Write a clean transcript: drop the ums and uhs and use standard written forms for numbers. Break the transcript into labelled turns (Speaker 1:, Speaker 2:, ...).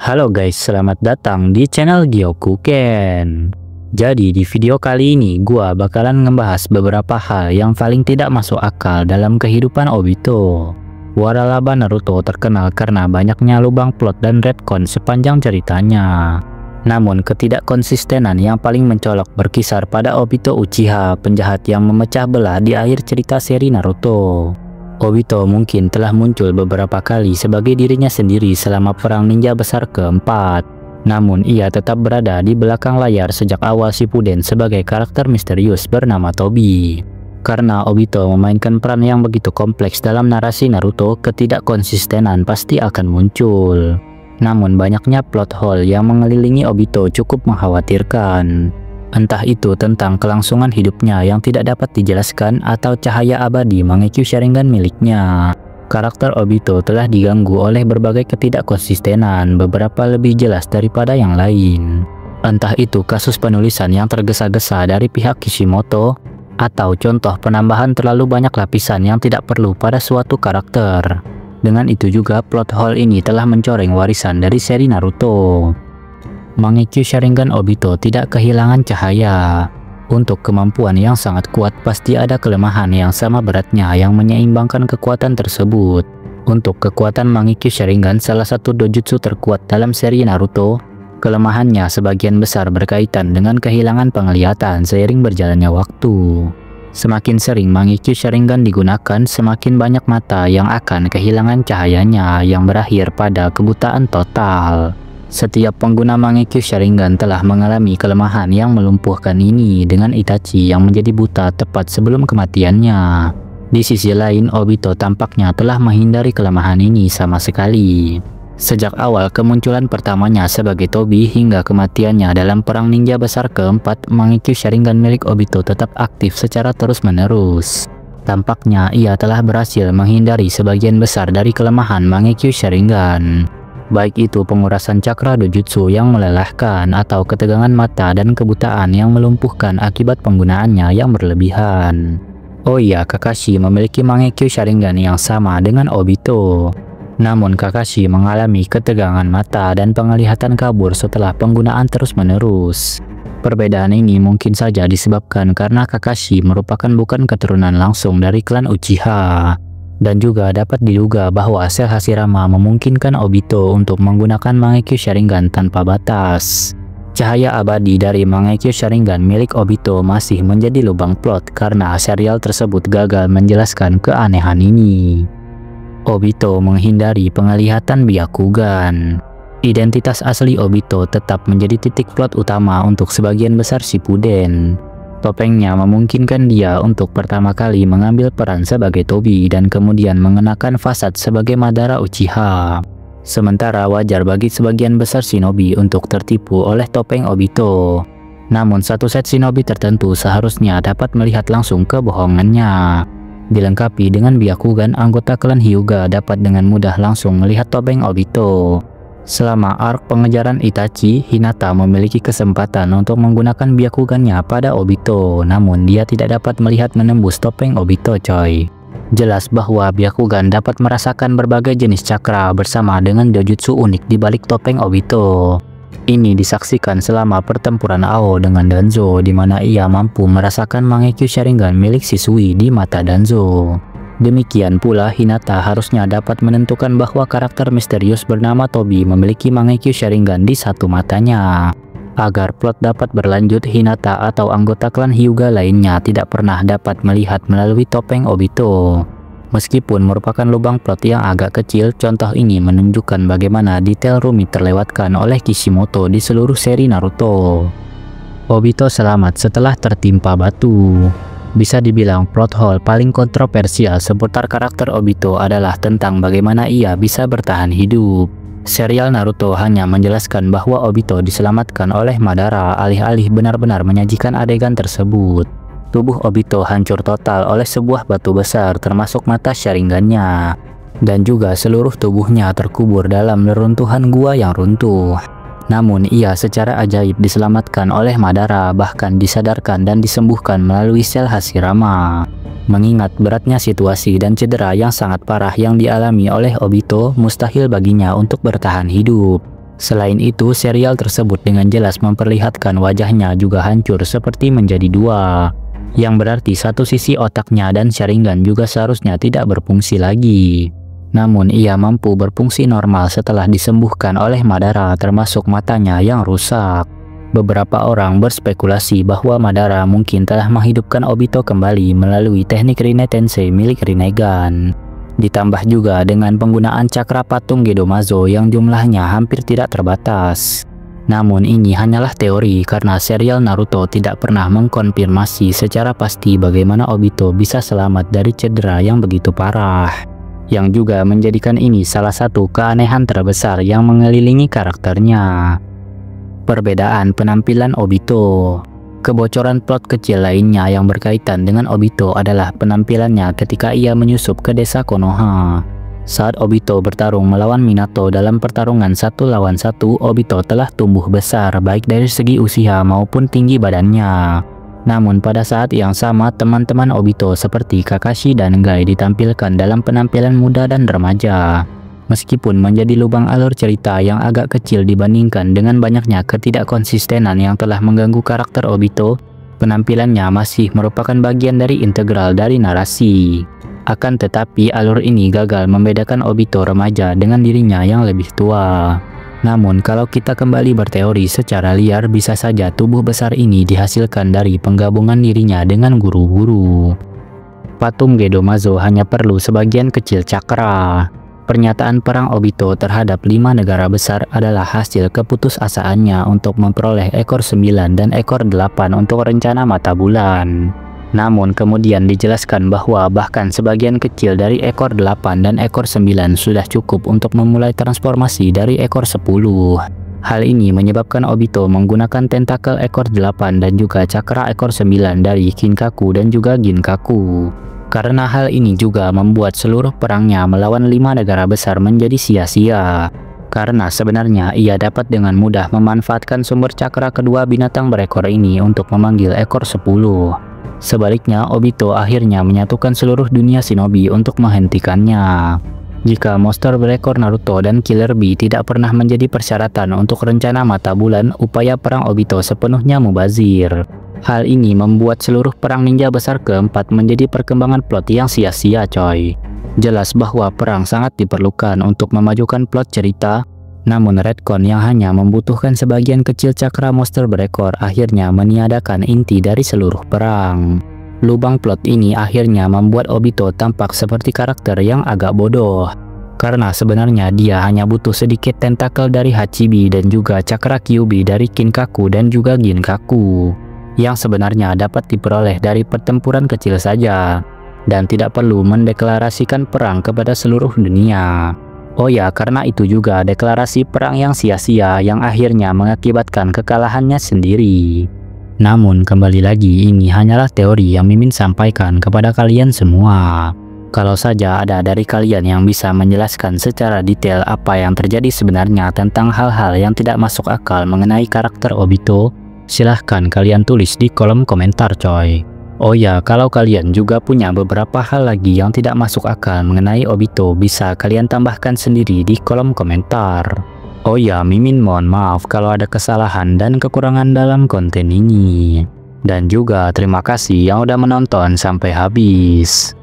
Speaker 1: Halo guys, selamat datang di channel Gyokuken. Jadi di video kali ini gua bakalan ngebahas beberapa hal yang paling tidak masuk akal dalam kehidupan Obito. Waralaba Naruto terkenal karena banyaknya lubang plot dan retcon sepanjang ceritanya. Namun ketidakkonsistenan yang paling mencolok berkisar pada Obito Uchiha, penjahat yang memecah belah di akhir cerita seri Naruto. Obito mungkin telah muncul beberapa kali sebagai dirinya sendiri selama perang ninja besar keempat. Namun ia tetap berada di belakang layar sejak awal Shippuden sebagai karakter misterius bernama Tobi. Karena Obito memainkan peran yang begitu kompleks dalam narasi Naruto, ketidakkonsistenan pasti akan muncul. Namun banyaknya plot hole yang mengelilingi Obito cukup mengkhawatirkan. Entah itu tentang kelangsungan hidupnya yang tidak dapat dijelaskan atau cahaya abadi Mangekyo Sharingan miliknya. Karakter Obito telah diganggu oleh berbagai ketidakkonsistenan, beberapa lebih jelas daripada yang lain. Entah itu kasus penulisan yang tergesa-gesa dari pihak Kishimoto, atau contoh penambahan terlalu banyak lapisan yang tidak perlu pada suatu karakter. Dengan itu juga plot hole ini telah mencoreng warisan dari seri Naruto. Mangekyo Sharingan Obito tidak kehilangan cahaya. Untuk kemampuan yang sangat kuat pasti ada kelemahan yang sama beratnya yang menyeimbangkan kekuatan tersebut. Untuk kekuatan Mangekyo Sharingan, salah satu dojutsu terkuat dalam seri Naruto, kelemahannya sebagian besar berkaitan dengan kehilangan penglihatan seiring berjalannya waktu. Semakin sering Mangekyo Sharingan digunakan, semakin banyak mata yang akan kehilangan cahayanya yang berakhir pada kebutaan total. Setiap pengguna Mangekyo Sharingan telah mengalami kelemahan yang melumpuhkan ini, dengan Itachi yang menjadi buta tepat sebelum kematiannya. Di sisi lain, Obito tampaknya telah menghindari kelemahan ini sama sekali. Sejak awal kemunculan pertamanya sebagai Tobi hingga kematiannya dalam perang ninja besar keempat, Mangekyo Sharingan milik Obito tetap aktif secara terus-menerus. Tampaknya ia telah berhasil menghindari sebagian besar dari kelemahan Mangekyo Sharingan. Baik itu pengurasan cakra dojutsu yang melelahkan atau ketegangan mata dan kebutaan yang melumpuhkan akibat penggunaannya yang berlebihan. Oh iya, Kakashi memiliki Mangekyo Sharingan yang sama dengan Obito. Namun Kakashi mengalami ketegangan mata dan penglihatan kabur setelah penggunaan terus-menerus. Perbedaan ini mungkin saja disebabkan karena Kakashi merupakan bukan keturunan langsung dari klan Uchiha. Dan juga dapat diduga bahwa sel Hashirama memungkinkan Obito untuk menggunakan Mangekyo Sharingan tanpa batas. Cahaya abadi dari Mangekyo Sharingan milik Obito masih menjadi lubang plot karena serial tersebut gagal menjelaskan keanehan ini. Obito menghindari penglihatan Byakugan. Identitas asli Obito tetap menjadi titik plot utama untuk sebagian besar Shippuden. Topengnya memungkinkan dia untuk pertama kali mengambil peran sebagai Tobi dan kemudian mengenakan fasad sebagai Madara Uchiha. Sementara wajar bagi sebagian besar shinobi untuk tertipu oleh topeng Obito. Namun satu set shinobi tertentu seharusnya dapat melihat langsung kebohongannya. Dilengkapi dengan Byakugan, anggota klan Hyuga dapat dengan mudah langsung melihat topeng Obito. Selama arc pengejaran Itachi, Hinata memiliki kesempatan untuk menggunakan Byakugannya pada Obito, namun dia tidak dapat melihat menembus topeng Obito coy. Jelas bahwa Byakugan dapat merasakan berbagai jenis cakra bersama dengan dojutsu unik di balik topeng Obito. Ini disaksikan selama pertempuran Ao dengan Danzo, di mana ia mampu merasakan Mangekyo Sharingan milik siswi di mata Danzo. Demikian pula Hinata harusnya dapat menentukan bahwa karakter misterius bernama Tobi memiliki Mangekyo Sharingan di satu matanya. Agar plot dapat berlanjut, Hinata atau anggota klan Hyuga lainnya tidak pernah dapat melihat melalui topeng Obito. Meskipun merupakan lubang plot yang agak kecil, contoh ini menunjukkan bagaimana detail rumit terlewatkan oleh Kishimoto di seluruh seri Naruto. Obito selamat setelah tertimpa batu. Bisa dibilang plot hole paling kontroversial seputar karakter Obito adalah tentang bagaimana ia bisa bertahan hidup. Serial Naruto hanya menjelaskan bahwa Obito diselamatkan oleh Madara alih-alih benar-benar menyajikan adegan tersebut. Tubuh Obito hancur total oleh sebuah batu besar termasuk mata Sharingannya. Dan juga seluruh tubuhnya terkubur dalam reruntuhan gua yang runtuh. Namun ia secara ajaib diselamatkan oleh Madara, bahkan disadarkan dan disembuhkan melalui sel Hashirama. Mengingat beratnya situasi dan cedera yang sangat parah yang dialami oleh Obito, mustahil baginya untuk bertahan hidup. Selain itu, serial tersebut dengan jelas memperlihatkan wajahnya juga hancur seperti menjadi dua. Yang berarti satu sisi otaknya dan Sharingan juga seharusnya tidak berfungsi lagi. Namun ia mampu berfungsi normal setelah disembuhkan oleh Madara, termasuk matanya yang rusak. Beberapa orang berspekulasi bahwa Madara mungkin telah menghidupkan Obito kembali melalui teknik Rinne Tensei milik Rinnegan. Ditambah juga dengan penggunaan cakra patung Gedomazo yang jumlahnya hampir tidak terbatas. Namun ini hanyalah teori karena serial Naruto tidak pernah mengkonfirmasi secara pasti bagaimana Obito bisa selamat dari cedera yang begitu parah. Yang juga menjadikan ini salah satu keanehan terbesar yang mengelilingi karakternya. Perbedaan penampilan Obito. Kebocoran plot kecil lainnya yang berkaitan dengan Obito adalah penampilannya ketika ia menyusup ke desa Konoha. Saat Obito bertarung melawan Minato dalam pertarungan 1 lawan 1, Obito telah tumbuh besar baik dari segi usia maupun tinggi badannya. Namun pada saat yang sama teman-teman Obito seperti Kakashi dan Gai ditampilkan dalam penampilan muda dan remaja. Meskipun menjadi lubang alur cerita yang agak kecil dibandingkan dengan banyaknya ketidakkonsistenan yang telah mengganggu karakter Obito, penampilannya masih merupakan bagian dari integral dari narasi. Akan tetapi alur ini gagal membedakan Obito remaja dengan dirinya yang lebih tua. Namun kalau kita kembali berteori secara liar, bisa saja tubuh besar ini dihasilkan dari penggabungan dirinya dengan guru-guru. Patung Gedomazo hanya perlu sebagian kecil cakra. Pernyataan perang Obito terhadap 5 negara besar adalah hasil keputusasaannya untuk memperoleh ekor 9 dan ekor 8 untuk rencana mata bulan. Namun kemudian dijelaskan bahwa bahkan sebagian kecil dari ekor 8 dan ekor 9 sudah cukup untuk memulai transformasi dari ekor 10. Hal ini menyebabkan Obito menggunakan tentakel ekor 8 dan juga cakra ekor 9 dari Kinkaku dan juga Ginkaku. Karena hal ini juga membuat seluruh perangnya melawan 5 negara besar menjadi sia-sia. Karena sebenarnya ia dapat dengan mudah memanfaatkan sumber cakra kedua binatang berekor ini untuk memanggil ekor 10. Sebaliknya, Obito akhirnya menyatukan seluruh dunia shinobi untuk menghentikannya. Jika monster berekor Naruto dan Killer Bee tidak pernah menjadi persyaratan untuk rencana mata bulan, upaya perang Obito sepenuhnya mubazir. Hal ini membuat seluruh perang ninja besar keempat menjadi perkembangan plot yang sia-sia coy. Jelas bahwa perang sangat diperlukan untuk memajukan plot cerita, namun retcon yang hanya membutuhkan sebagian kecil cakra monster berekor akhirnya meniadakan inti dari seluruh perang. Lubang plot ini akhirnya membuat Obito tampak seperti karakter yang agak bodoh. Karena sebenarnya dia hanya butuh sedikit tentakel dari Hachibi dan juga cakra Kyuubi dari Kinkaku dan juga Ginkaku, yang sebenarnya dapat diperoleh dari pertempuran kecil saja, dan tidak perlu mendeklarasikan perang kepada seluruh dunia. Oh ya, karena itu juga deklarasi perang yang sia-sia yang akhirnya mengakibatkan kekalahannya sendiri. Namun kembali lagi, ini hanyalah teori yang Mimin sampaikan kepada kalian semua. Kalau saja ada dari kalian yang bisa menjelaskan secara detail apa yang terjadi sebenarnya tentang hal-hal yang tidak masuk akal mengenai karakter Obito, silahkan kalian tulis di kolom komentar coy. Oh ya, kalau kalian juga punya beberapa hal lagi yang tidak masuk akal mengenai Obito, bisa kalian tambahkan sendiri di kolom komentar. Oh ya, Mimin mohon maaf kalau ada kesalahan dan kekurangan dalam konten ini. Dan juga terima kasih yang udah menonton sampai habis.